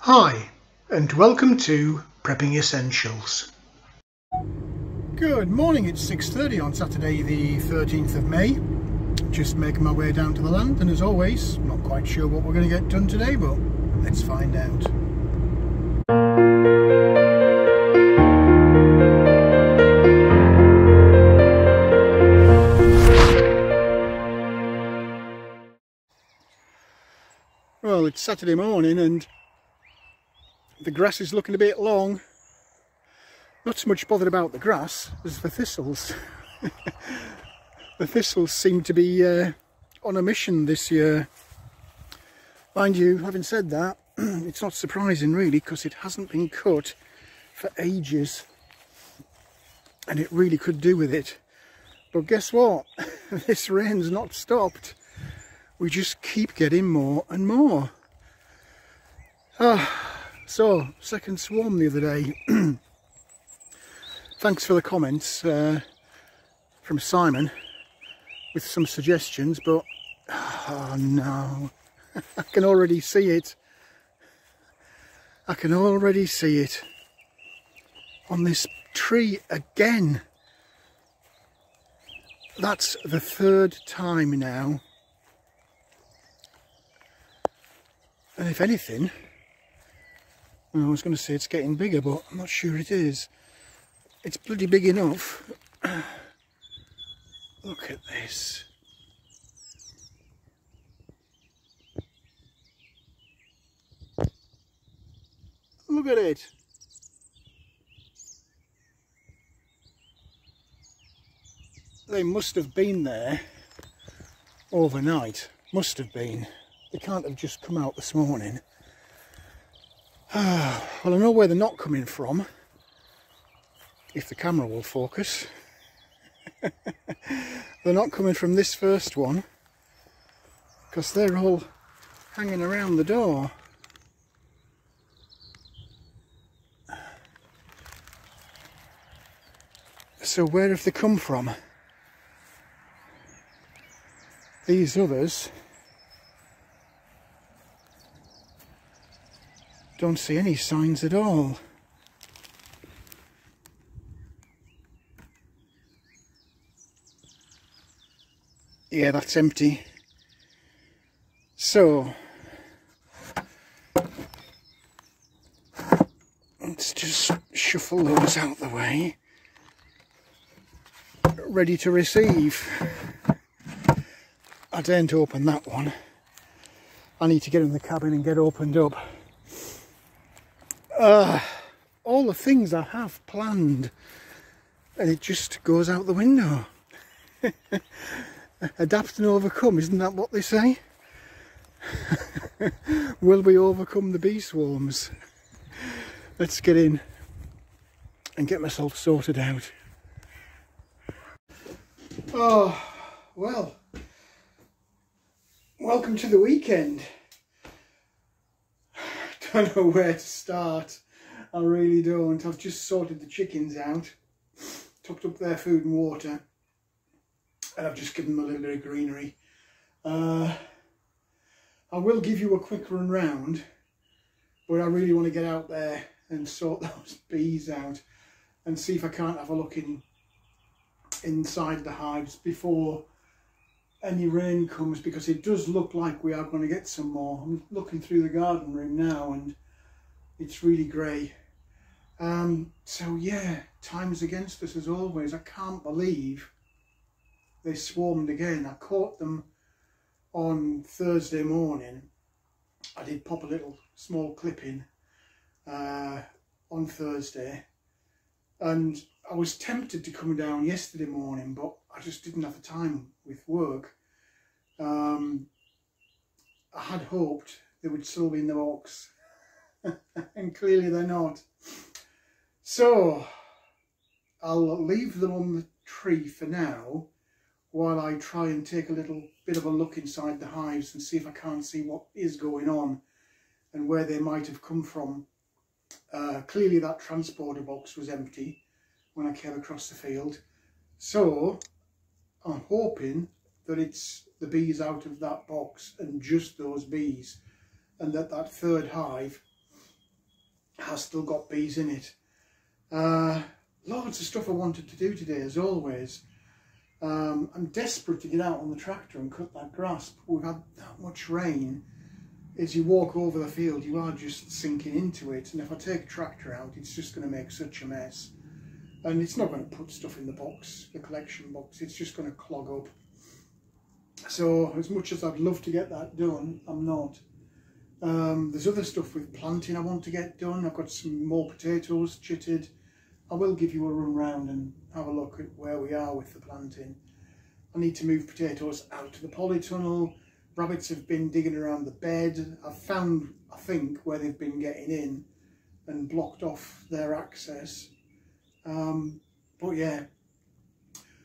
Hi, and welcome to Prepping Essentials. Good morning, it's 6:30 on Saturday the 13th of May. Just making my way down to the land, and as always, not quite sure what we're going to get done today, but let's find out. Well, it's Saturday morning and the grass is looking a bit long. Not so much bothered about the grass as the thistles. The thistles seem to be on a mission this year. Mind you, having said that, it's not surprising really, because it hasn't been cut for ages and it really could do with it. But guess what? This rain's not stopped. We just keep getting more and more. So, second swarm the other day. Thanks for the comments from Simon with some suggestions, but oh no, I can already see it. I can already see it on this tree again. That's the third time now. And if anything, well, I was going to say it's getting bigger, but I'm not sure it is. It's bloody big enough. Look at this. Look at it. They must have been there overnight. Must have been. They can't have just come out this morning. Well, I know where they're not coming from, if the camera will focus. They're not coming from this first one, because they're all hanging around the door. So where have they come from? These others don't see any signs at all. Yeah, that's empty. So let's just shuffle those out the way. Ready to receive. I daren't open that one. I need to get in the cabin and get opened up. All the things I have planned, and it just goes out the window. Adapt and overcome, isn't that what they say? Will we overcome the bee swarms? Let's get in and get myself sorted out. Oh, well, welcome to the weekend. Don't know where to start. I really don't. I've just sorted the chickens out, topped up their food and water, and I've just given them a little bit of greenery. I will give you a quick run round, but I really want to get out there and sort those bees out and see if I can't have a look inside the hives before any rain comes, because it does look like we are going to get some more. I'm looking through the garden room now and it's really grey. So yeah, time's against us as always. I can't believe they swarmed again. I caught them on Thursday morning. I did pop a little small clip in on Thursday, and I was tempted to come down yesterday morning, but I just didn't have the time with work. I had hoped they would still be in the box, and clearly they're not. So I'll leave them on the tree for now, while I try and take a little bit of a look inside the hives and see if I can't see what is going on and where they might have come from. Clearly that transporter box was empty when I came across the field, so I'm hoping that it's the bees out of that box and just those bees, and that third hive has still got bees in it. Loads of stuff I wanted to do today, as always. I'm desperate to get out on the tractor and cut that grass, but we've had that much rain. As you walk over the field, you are just sinking into it, and if I take a tractor out, it's just going to make such a mess. And it's not going to put stuff in the box, the collection box, it's just going to clog up. So as much as I'd love to get that done, I'm not. There's other stuff with planting I want to get done. I've got some more potatoes chitted. I will give you a run round and have a look at where we are with the planting. I need to move potatoes out to the polytunnel. Rabbits have been digging around the bed. I've found, I think, where they've been getting in and blocked off their access. But yeah,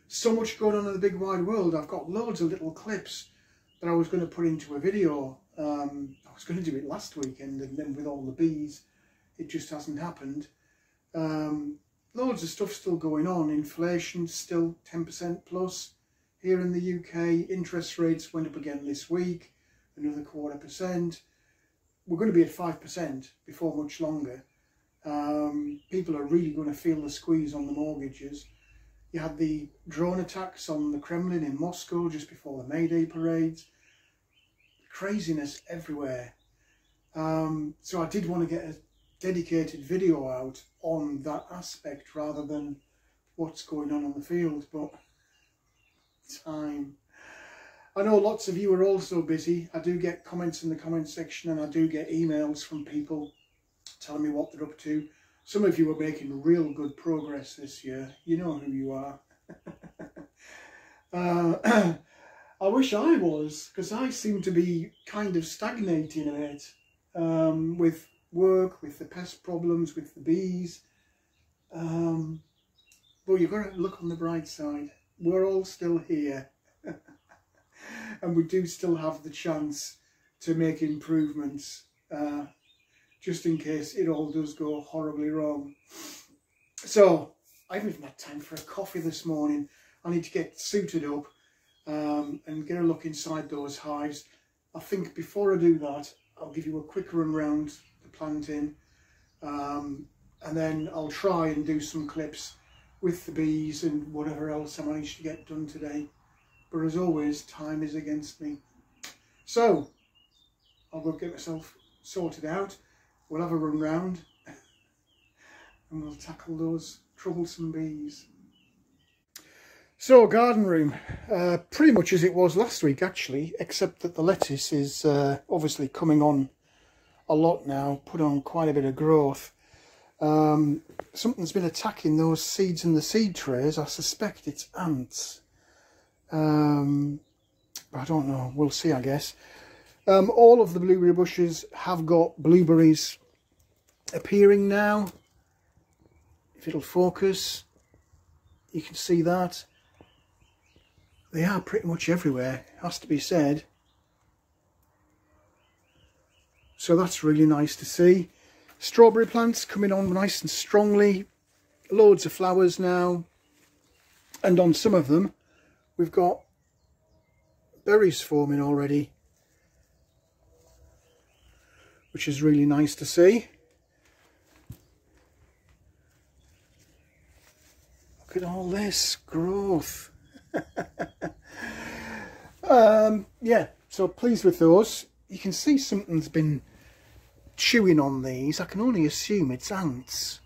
so much going on in the big wide world. I've got loads of little clips that I was going to put into a video. I was going to do it last weekend, and then with all the bees, it just hasn't happened. Loads of stuff still going on. Inflation still 10% plus here in the UK. Interest rates went up again this week, another 0.25%. We're going to be at 5% before much longer. People are really going to feel the squeeze on the mortgages. You had the drone attacks on the Kremlin in Moscow just before the May Day parades. Craziness everywhere. So I did want to get a dedicated video out on that aspect rather than what's going on the field, but time. I know lots of you are also busy. I do get comments in the comment section, and I do get emails from people telling me what they're up to. Some of you are making real good progress this year. You know who you are. I wish I was, because I seem to be kind of stagnating a bit with work, with the pest problems, with the bees. But you've got to look on the bright side. We're all still here. And we do still have the chance to make improvements, just in case it all does go horribly wrong. So, I haven't even had time for a coffee this morning. I need to get suited up and get a look inside those hives. I think before I do that, I'll give you a quick run round the planting, and then I'll try and do some clips with the bees and whatever else I managed to get done today. But as always, time is against me. So, I'll go get myself sorted out. We'll have a run round and we'll tackle those troublesome bees. So, garden room, pretty much as it was last week actually, except that the lettuce is obviously coming on a lot now, put on quite a bit of growth. Something's been attacking those seeds in the seed trays. I suspect it's ants. I don't know, we'll see, I guess. All of the blueberry bushes have got blueberries appearing now. If it'll focus, you can see that. They are pretty much everywhere, has to be said. So that's really nice to see. Strawberry plants coming on nice and strongly. Loads of flowers now. And on some of them, we've got berries forming already, which is really nice to see. Look at all this growth. Yeah, so pleased with those. You can see something's been chewing on these. I can only assume it's ants.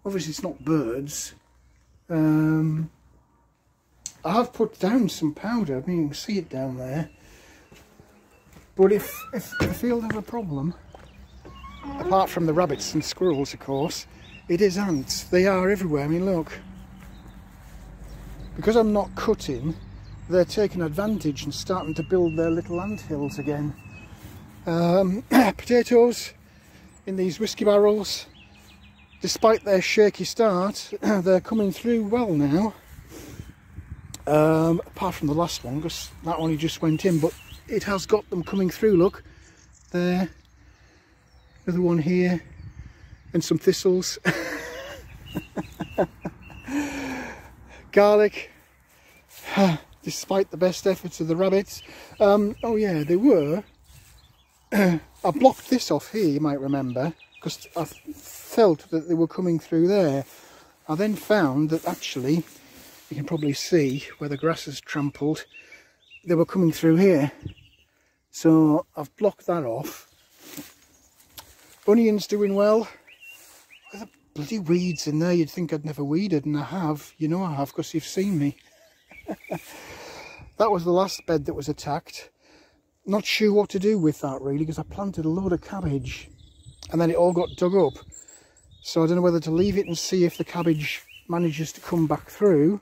Obviously it's not birds. I have put down some powder. I mean, you can see it down there. But if the field has a problem, apart from the rabbits and squirrels, of course, it is ants. They are everywhere. I mean, look. Because I'm not cutting, they're taking advantage and starting to build their little ant hills again. Potatoes in these whiskey barrels, despite their shaky start, they're coming through well now. Apart from the last one, because that only just went in, but it has got them coming through. Look there, another one here, and some thistles. Garlic, despite the best efforts of the rabbits. Oh yeah, they were. I blocked this off here, you might remember, because I felt that they were coming through there. I then found that actually, you can probably see where the grass is trampled, they were coming through here. So I've blocked that off. Onions doing well. Look at the bloody weeds in there. You'd think I'd never weeded, and I have. You know I have, because you've seen me. That was the last bed that was attacked. Not sure what to do with that really, because I planted a load of cabbage and then it all got dug up. So I don't know whether to leave it and see if the cabbage manages to come back through,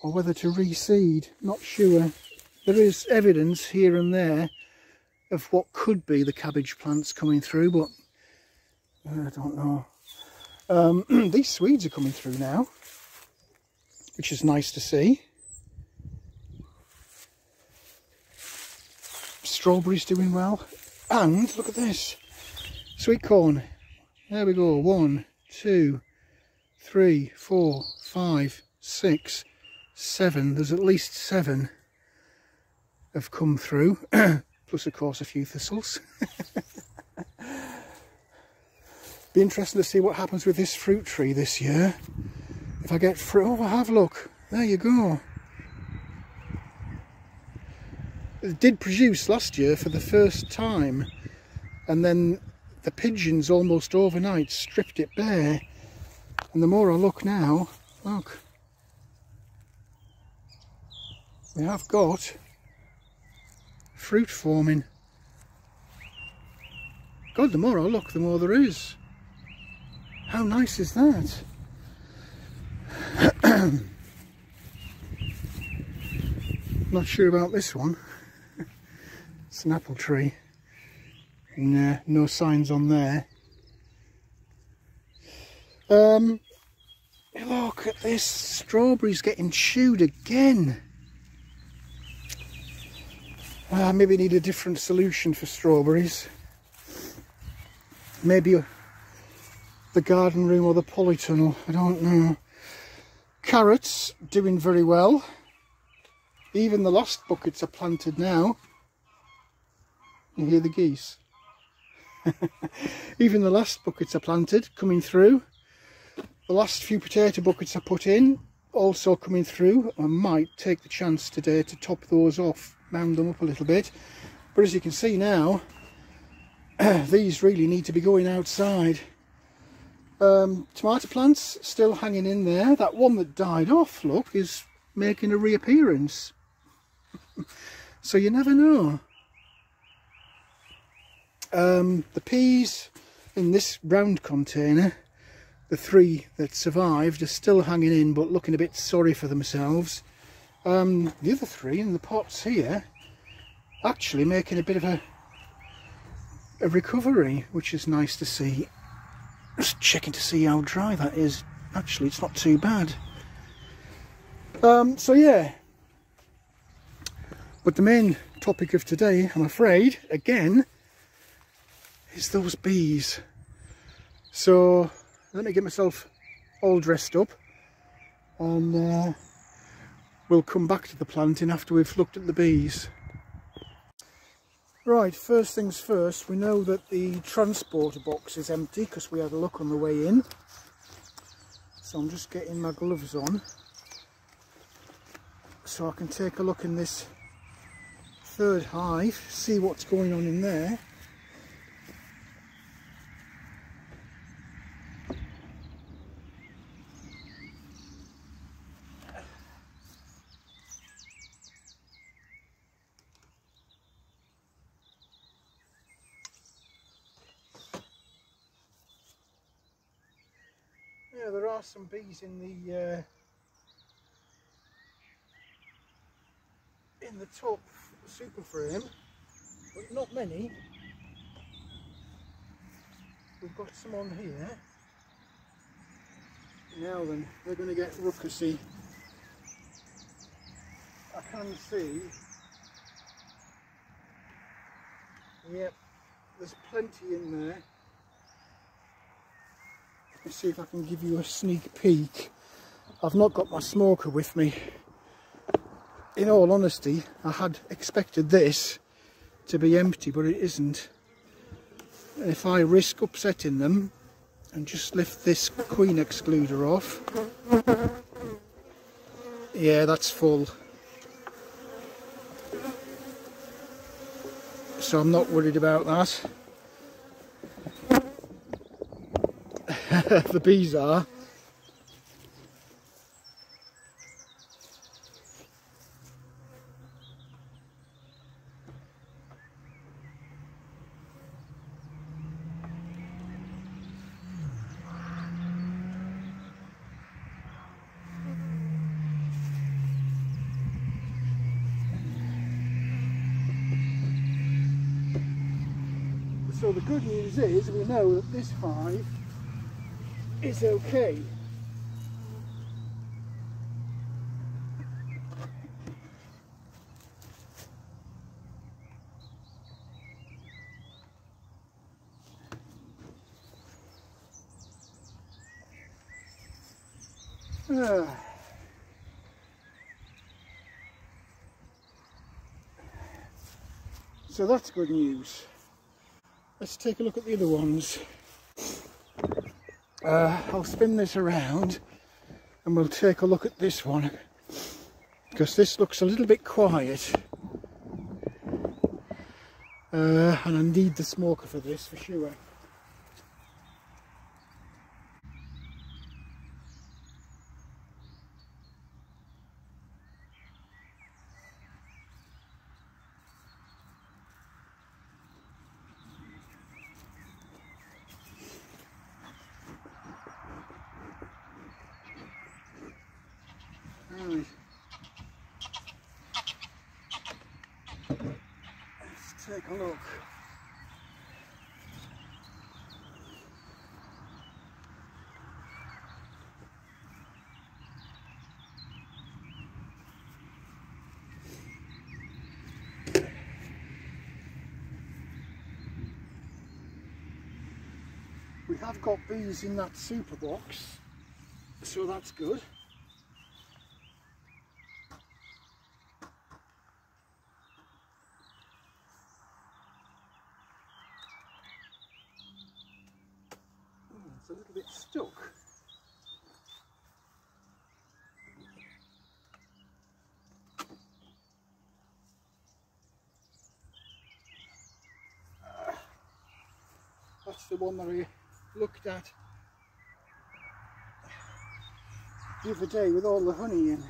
or whether to reseed. Not sure. There is evidence here and there of what could be the cabbage plants coming through, but I don't know. These Swedes are coming through now, which is nice to see. Strawberries doing well. And look at this. Sweet corn. There we go. 1, 2, 3, 4, 5, 6, 7. There's at least 7 have come through. Plus, of course, a few thistles. Be interesting to see what happens with this fruit tree this year. If I get fruit... Oh, I have, look. There you go. It did produce last year for the first time. And then the pigeons almost overnight stripped it bare. And the more I look now, look. We have got fruit forming. God, the more I look, the more there is. How nice is that? Not sure about this one. It's an apple tree. And, no signs on there. Look at this. Strawberries getting chewed again. Maybe need a different solution for strawberries. Maybe the garden room or the polytunnel, I don't know. Carrots doing very well. Even the last buckets are planted now. You hear the geese. Even the last buckets are planted, coming through. The last few potato buckets I put in, also coming through. I might take the chance today to top those off, mound them up a little bit. But as you can see now, these really need to be going outside. Tomato plants still hanging in there. That one that died off, look, is making a reappearance. So you never know. The peas in this round container, the 3 that survived, are still hanging in but looking a bit sorry for themselves. The other 3 in the pots here actually making a bit of a recovery, which is nice to see. Just checking to see how dry that is. Actually, it's not too bad. So yeah, but the main topic of today, I'm afraid, again, is those bees. So let me get myself all dressed up, and we'll come back to the planting after we've looked at the bees. Right, first things first, we know that the transporter box is empty because we had a look on the way in. So I'm just getting my gloves on so I can take a look in this 3rd hive, see what's going on in there. Yeah, there are some bees in the top super frame, but not many. We've got some on here. Now then, they're going to get ruckusy. I can see. Yep, there's plenty in there. Let's see if I can give you a sneak peek. I've not got my smoker with me. In all honesty, I had expected this to be empty, but it isn't. if I risk upsetting them and just lift this queen excluder off, yeah, that's full. So I'm not worried about that. The bees are. So the good news is we know that this hive is okay. So that's good news. Let's take a look at the other ones. I'll spin this around and we'll take a look at this one, because this looks a little bit quiet. And I need the smoker for this for sure. Right. Let's take a look. We have got bees in that super box, so that's good. It's a little bit stuck. That's the one that I looked at the other day with all the honey in.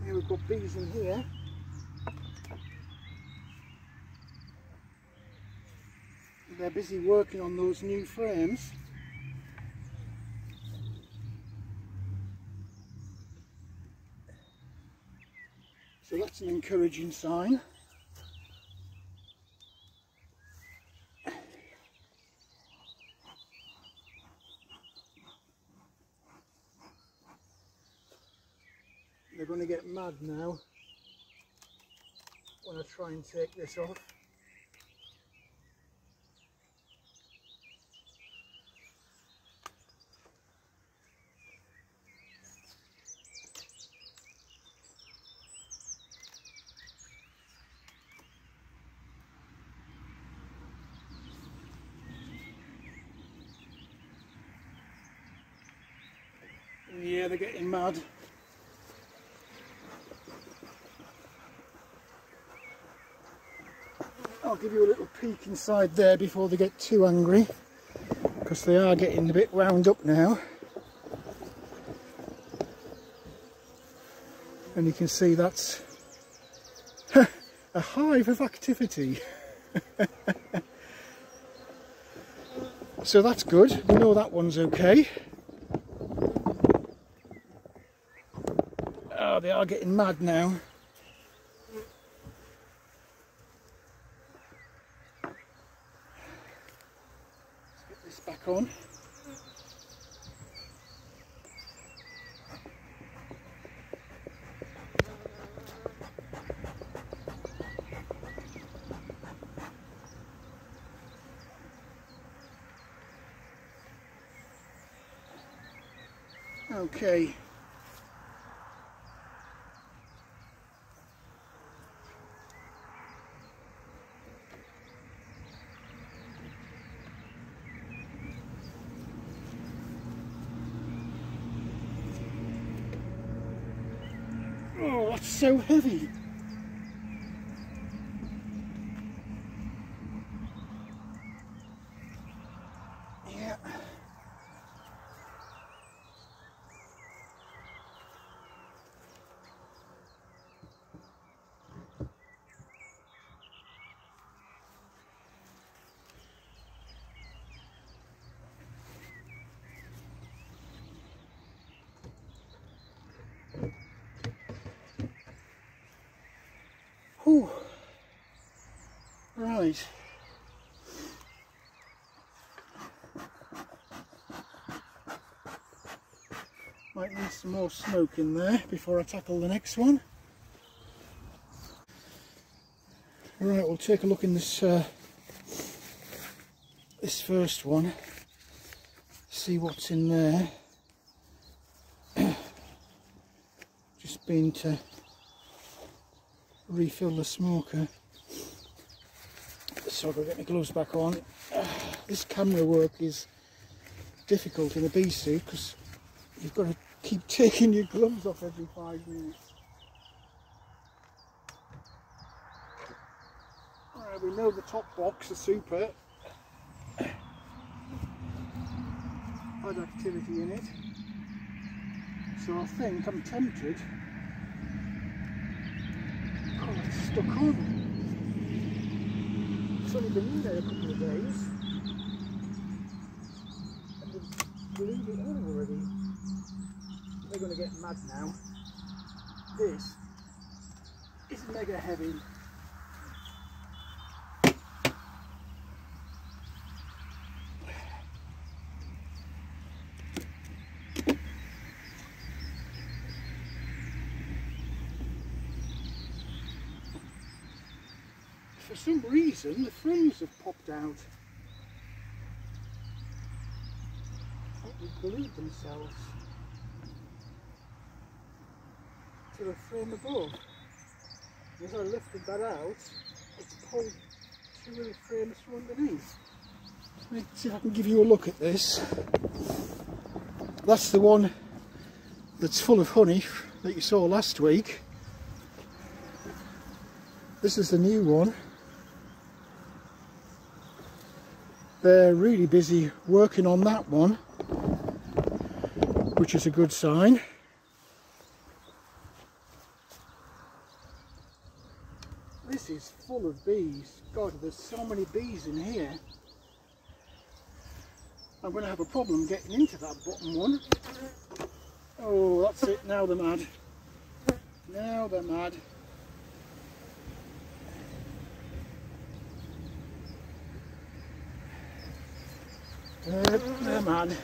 Here we've got bees in here. They're busy working on those new frames. So that's an encouraging sign. They're going to get mad now when I try and take this off. Yeah, they're getting mad. I'll give you a little peek inside there before they get too angry, because they are getting a bit wound up now. And you can see that's a hive of activity. So that's good, we know that one's okay. Oh, they are getting mad now. Let's get this back on. Okay. Oh, that's so heavy. Yeah. Whew. Right. Might need some more smoke in there before I tackle the next one. Right, we'll take a look in this this first one, see what's in there. Just been to refill the smoker, so I've got to get my gloves back on. This camera work is difficult in a bee suit because you've got to keep taking your gloves off every 5 minutes. Alright, we know the top box, the super, had activity in it, so I think I'm tempted. Oh, it's stuck on. It's only been in there a couple of days and they've glued it on already. They're going to get mad now. This is mega heavy. For some reason the frames have popped out. I think they've glued themselves to the frame above. As I lifted that out, it's pulled 2 of the frames from underneath. Let me see if I can give you a look at this. That's the one that's full of honey that you saw last week. This is the new one. They're really busy working on that one, which is a good sign. This is full of bees. God, there's so many bees in here. I'm going to have a problem getting into that bottom one. Oh, that's it. Now they're mad. Now they're mad. They're mad.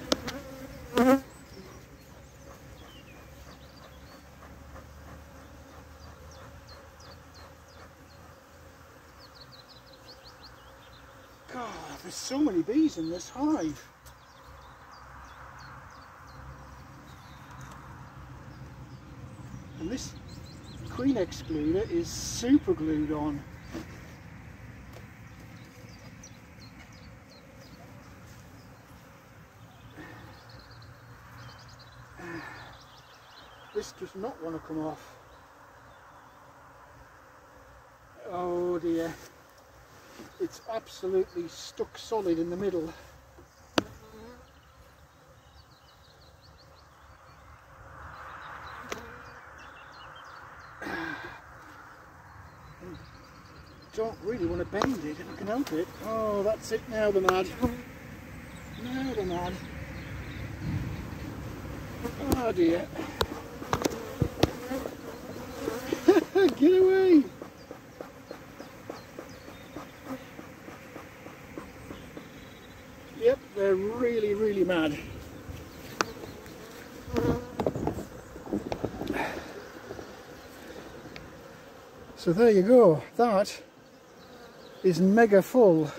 God, there's so many bees in this hive. And this queen excluder is super glued on. This does not want to come off. Oh dear. It's absolutely stuck solid in the middle. Don't really want to bend it if I can help it. Oh, that's it. Now they're mad. Now they're mad. Oh dear. Get away! Yep, they're really mad. So there you go. That is mega full.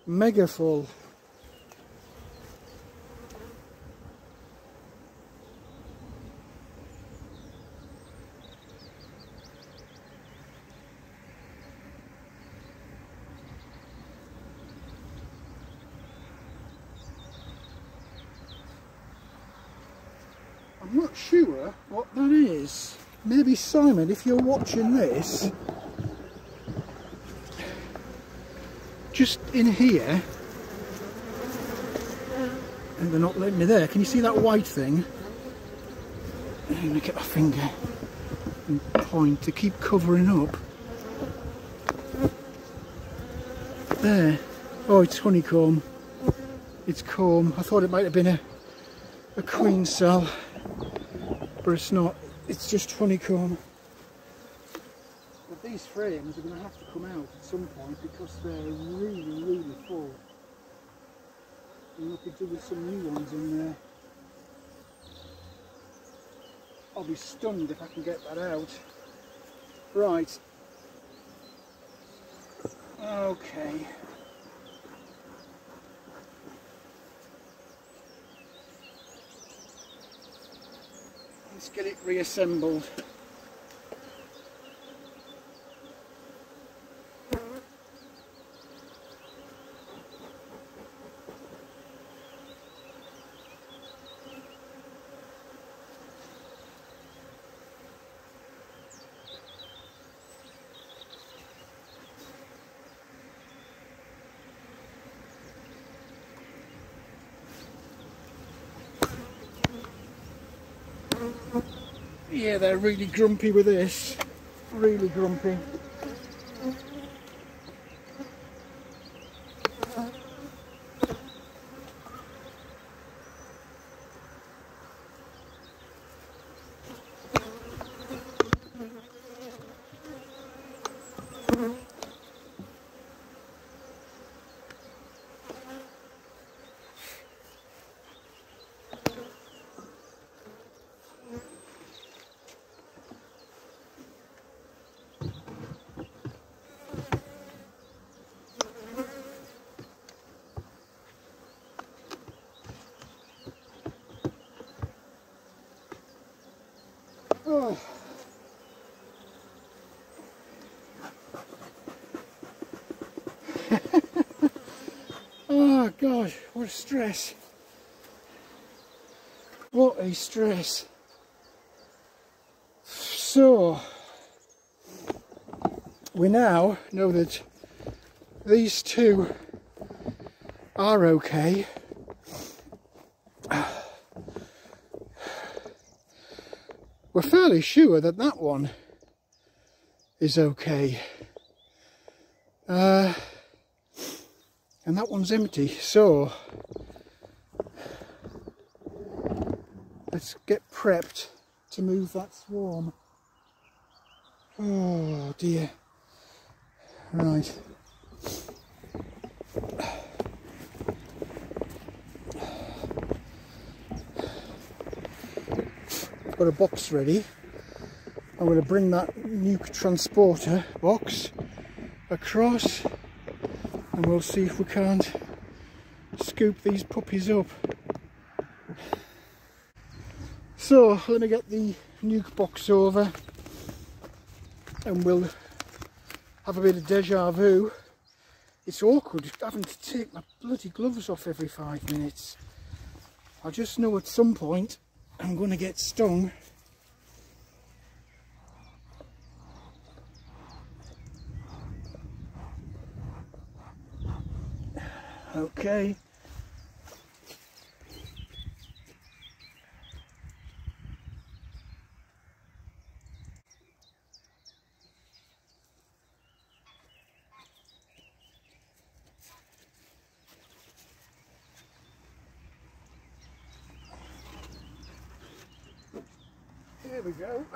Mega full. I'm not sure what that is. Maybe Simon, if you're watching this, just in here, and they're not letting me there. Can you see that white thing? I'm going to get my finger and point to keep covering up. There. Oh, it's honeycomb. It's comb. I thought it might have been a queen cell, but it's not. It's just honeycomb. But these frames are going to have to come out at some point because they're really, really full. And look, there's some new ones in there. I'll be stunned if I can get that out. Right. Okay. Let's get it reassembled. Yeah, they're really grumpy with this. Really grumpy. Oh. Oh gosh, what a stress. What a stress. So, we now know that these two are okay. We're fairly sure that that one is okay. And that one's empty, so let's get prepped to move that swarm. Oh dear. Right. Got a box ready. I'm going to bring that nuke transporter box across and we'll see if we can't scoop these puppies up. So let me get the nuke box over and we'll have a bit of deja vu. It's awkward having to take my bloody gloves off every 5 minutes. I just know at some point I'm going to get stung. Okay. Here we go.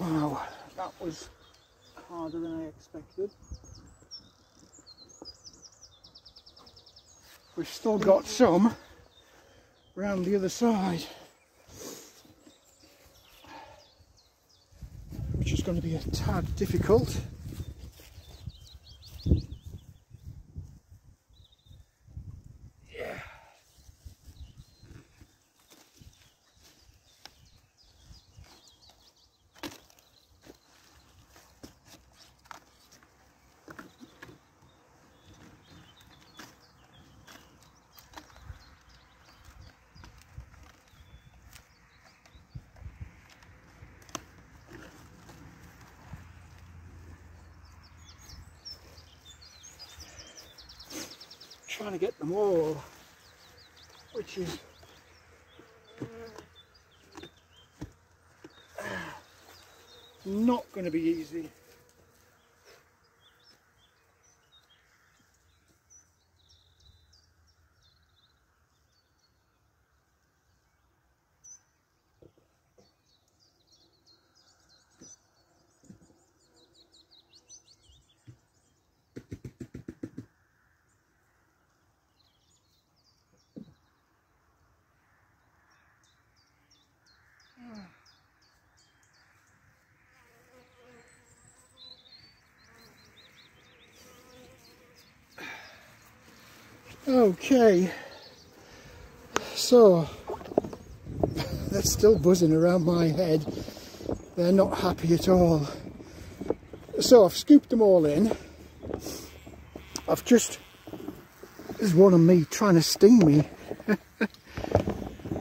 Wow, that was harder than I expected. We've still got some around the other side, which is going to be a tad difficult. Trying to get them all, which is not going to be easy. Okay, so they're still buzzing around my head. They're not happy at all. So I've scooped them all in. There's one on me trying to sting me.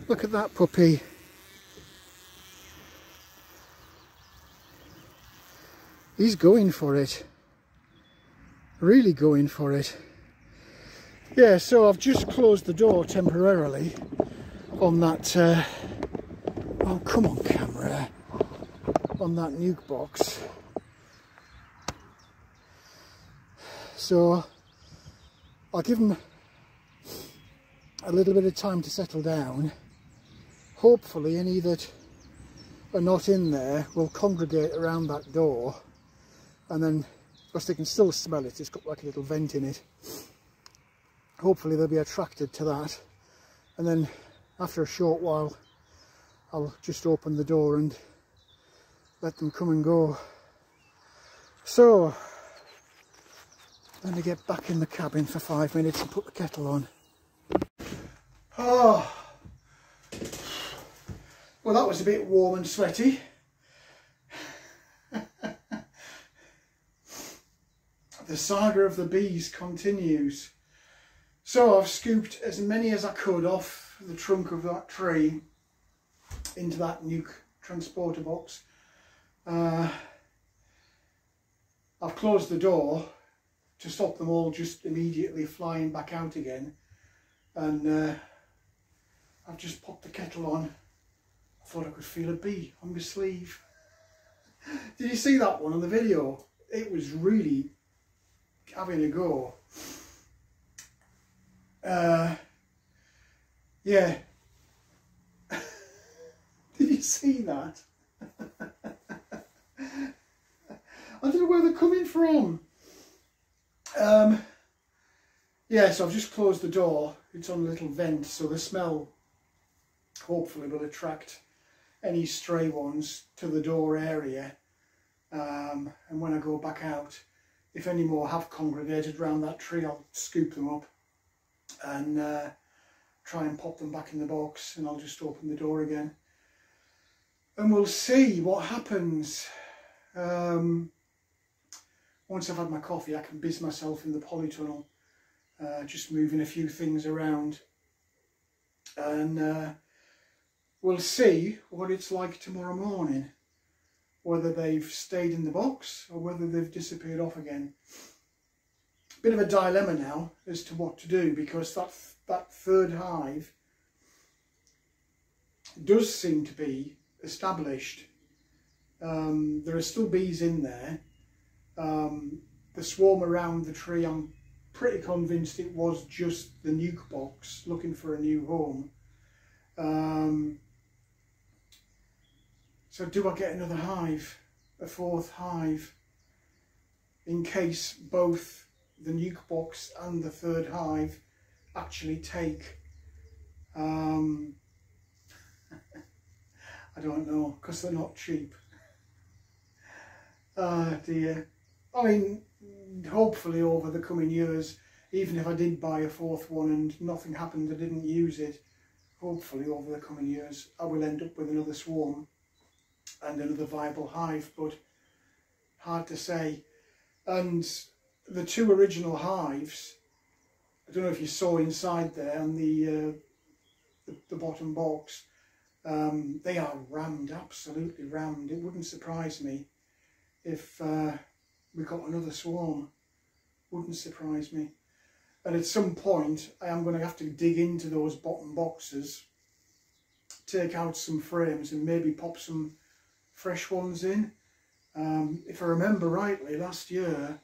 Look at that puppy. He's going for it. Really going for it. Yeah, so I've just closed the door temporarily on that, oh come on camera, on that nuke box. So I'll give them a little bit of time to settle down. Hopefully any that are not in there will congregate around that door, and then, because they can still smell it, it's got like a little vent in it. Hopefully they'll be attracted to that, and then after a short while I'll just open the door and let them come and go. So I'm going to get back in the cabin for 5 minutes and put the kettle on. Oh, well, that was a bit warm and sweaty. The saga of the bees continues. So I've scooped as many as I could off the trunk of that tree into that nuke transporter box. I've closed the door to stop them all just immediately flying back out again, and I've just popped the kettle on. I thought I could feel a bee on my sleeve. Did you see that one on the video? It was really having a go. Yeah. Did you see that? I don't know where they're coming from. Yeah, so I've just closed the door. It's on a little vent, so the smell hopefully will attract any stray ones to the door area. And when I go back out, if any more have congregated around that tree, I'll scoop them up and try and pop them back in the box, and I'll just open the door again and we'll see what happens. Once I've had my coffee, I can biz myself in the polytunnel, just moving a few things around, and we'll see what it's like tomorrow morning, whether they've stayed in the box or whether they've disappeared off again. Bit of a dilemma now as to what to do, because that third hive does seem to be established. There are still bees in there. The swarm around the tree, I'm pretty convinced it was just the nuke box looking for a new home. So do I get another hive? a fourth hive in case both the nuke box and the third hive actually take. I don't know, because they're not cheap. Ah dear. I mean, hopefully over the coming years, even if I did buy a fourth one and nothing happened, I didn't use it, hopefully over the coming years I will end up with another swarm and another viable hive, but hard to say. And the two original hives, I don't know if you saw inside there on the bottom box, they are rammed, absolutely rammed. It wouldn't surprise me if we got another swarm. Wouldn't surprise me. And at some point I am going to have to dig into those bottom boxes, take out some frames and maybe pop some fresh ones in. If I remember rightly, last year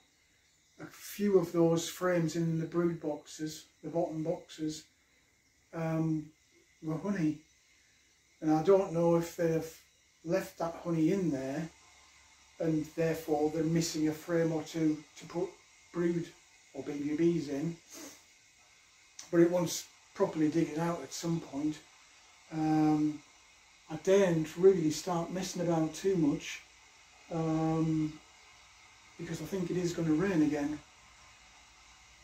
a few of those frames in the brood boxes, the bottom boxes, were honey, and I don't know if they've left that honey in there and therefore they're missing a frame or two to put brood or baby bees in, but it wants properly digging out at some point. I daren't really start messing about too much, because I think it is going to rain again,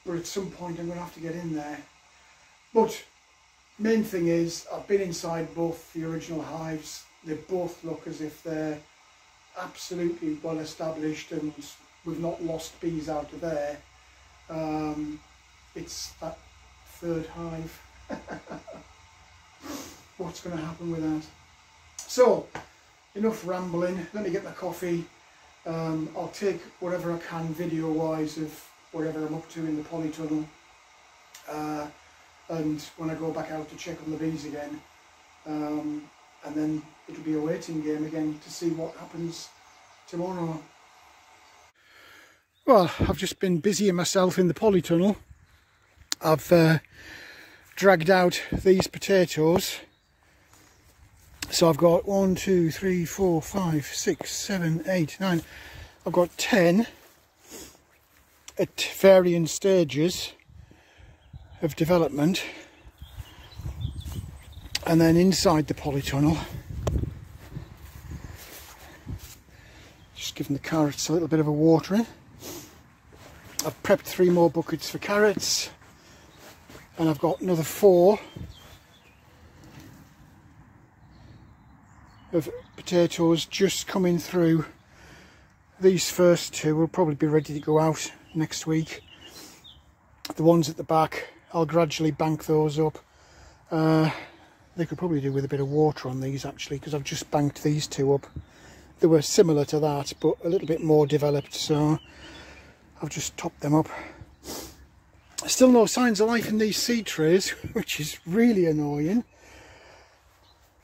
but at some point I'm going to have to get in there. But main thing is, I've been inside both the original hives. They both look as if they're absolutely well established and we've not lost bees out of there. It's that third hive. What's going to happen with that? So, enough rambling, let me get my coffee. I'll take whatever I can video wise of whatever I'm up to in the polytunnel, and when I go back out to check on the bees again, and then it'll be a waiting game again to see what happens tomorrow. Well, I've just been busying myself in the polytunnel. I've dragged out these potatoes. So I've got 1, 2, 3, 4, 5, 6, 7, 8, 9. I've got 10 at varying stages of development. And then inside the polytunnel, just giving the carrots a little bit of a watering. I've prepped 3 more buckets for carrots, and I've got another 4 of potatoes just coming through. These first 2 will probably be ready to go out next week. The ones at the back, I'll gradually bank those up. They could probably do with a bit of water on these actually, because I've just banked these 2 up. They were similar to that but a little bit more developed, so I've just topped them up. Still no signs of life in these seed trays, which is really annoying.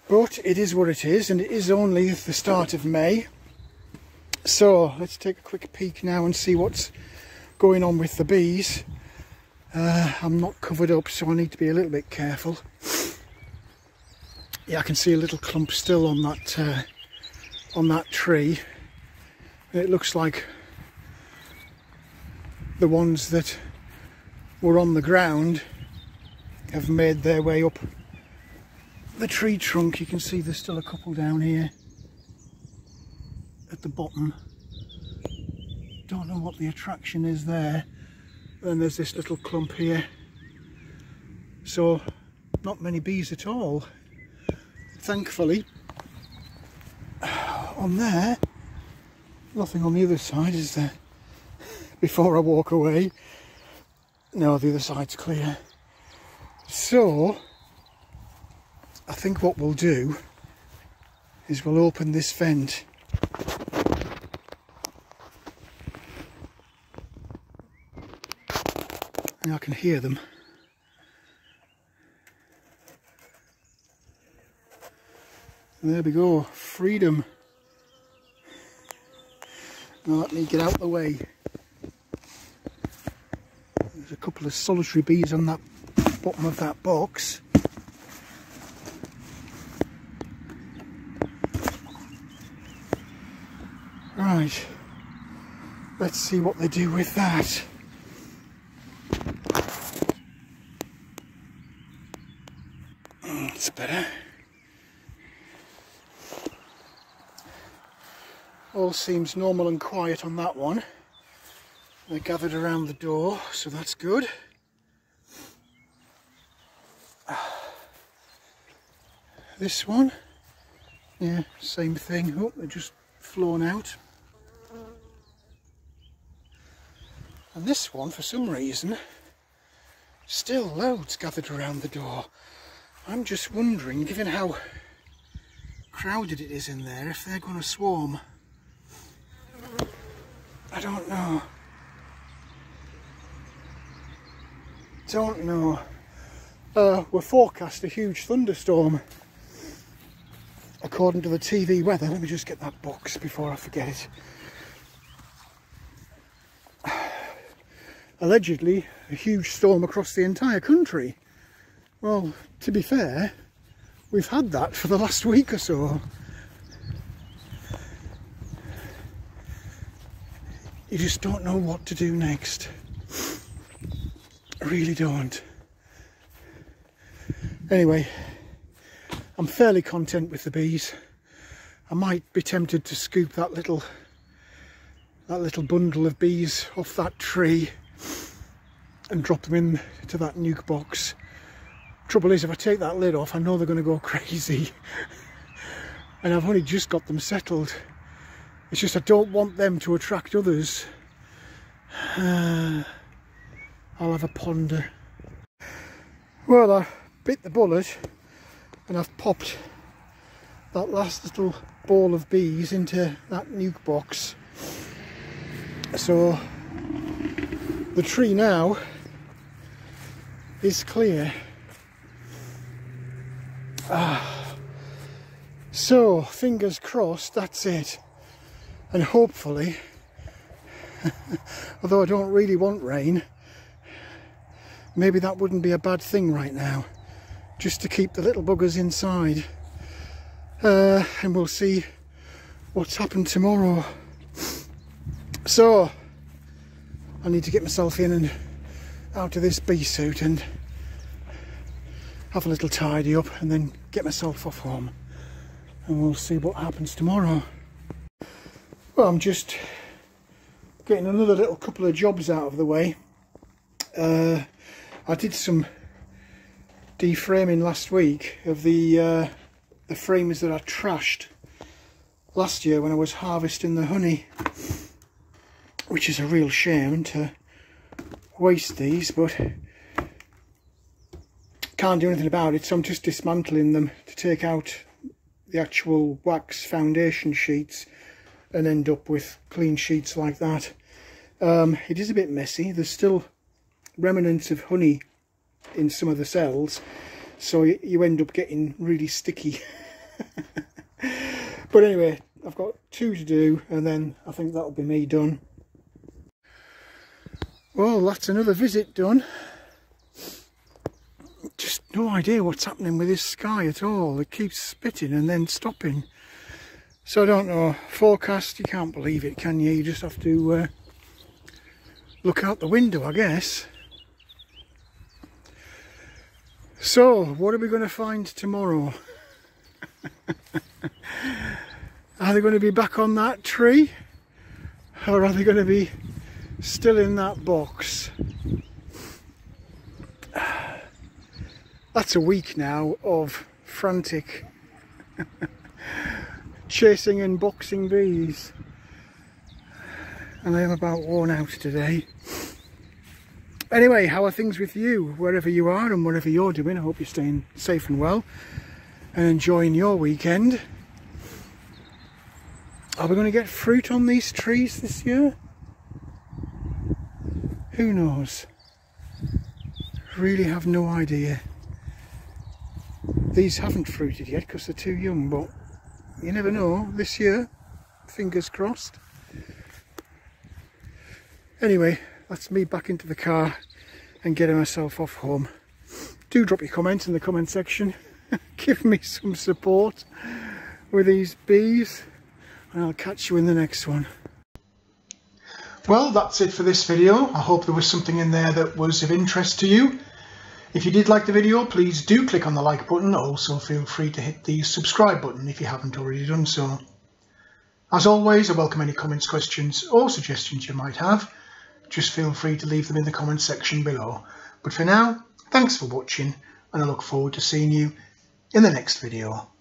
But it is what it is, and it is only the start of May. So let's take a quick peek now and see what's going on with the bees. I'm not covered up, so I need to be a little bit careful. Yeah, I can see a little clump still on that tree. It looks like the ones that were on the ground have made their way up the tree trunk. You can see there's still a couple down here at the bottom. Don't know what the attraction is there. Then there's this little clump here. So not many bees at all, thankfully. On there, nothing on the other side, is there? Before I walk away. No, the other side's clear. So I think what we'll do is we'll open this vent. And I can hear them. And there we go, freedom. Now let me get out of the way. There's a couple of solitary bees on that bottom of that box. Right, let's see what they do with that. It's better. All seems normal and quiet on that one. They're gathered around the door, so that's good. This one, yeah, same thing. Oh, they're just flown out. And this one, for some reason, still loads gathered around the door. I'm just wondering, given how crowded it is in there, if they're going to swarm. I don't know. Don't know. We're forecast a huge thunderstorm. According to the TV weather. Let me just get that box before I forget it. Allegedly, a huge storm across the entire country. Well, to be fair, we've had that for the last week or so. You just don't know what to do next. I really don't. Anyway, I'm fairly content with the bees. I might be tempted to scoop that little bundle of bees off that tree and drop them into that nuke box. Trouble is, if I take that lid off, I know they're going to go crazy. And I've only just got them settled. It's just I don't want them to attract others. I'll have a ponder. Well, I bit the bullet and I've popped that last little ball of bees into that nuke box. So the tree now is clear. So fingers crossed, that's it. And hopefully, although I don't really want rain, maybe that wouldn't be a bad thing right now, just to keep the little buggers inside. And we'll see what's happened tomorrow. So I need to get myself in and out of this bee suit and have a little tidy up and then get myself off home, and we'll see what happens tomorrow. Well, I'm just getting another little couple of jobs out of the way. I did some deframing last week of the frames that I trashed last year when I was harvesting the honey, which is a real shame to waste these, but can't do anything about it, so I'm just dismantling them to take out the actual wax foundation sheets and end up with clean sheets like that. It is a bit messy. There's still remnants of honey in some of the cells, so you end up getting really sticky. But anyway, I've got 2 to do and then I think that'll be me done. Well, that's another visit done. Just no idea what's happening with this sky at all. It keeps spitting and then stopping. So I don't know. Forecast, you can't believe it, can you? You just have to look out the window, I guess. So, what are we going to find tomorrow? Are they going to be back on that tree? Or are they going to be still in that box? That's a week now of frantic chasing and boxing bees, and I am about worn out today. Anyway, how are things with you, wherever you are and whatever you're doing? I hope you're staying safe and well and enjoying your weekend. Are we going to get fruit on these trees this year? Who knows? Really have no idea. These haven't fruited yet because they're too young, but you never know this year. Fingers crossed. Anyway, that's me back into the car and getting myself off home. Do drop your comments in the comment section. Give me some support with these bees, and I'll catch you in the next one. Well, that's it for this video. I hope there was something in there that was of interest to you. If you did like the video, please do click on the like button. Also feel free to hit the subscribe button if you haven't already done so. As always, I welcome any comments, questions or suggestions you might have. Just feel free to leave them in the comments section below. But for now, thanks for watching, and I look forward to seeing you in the next video.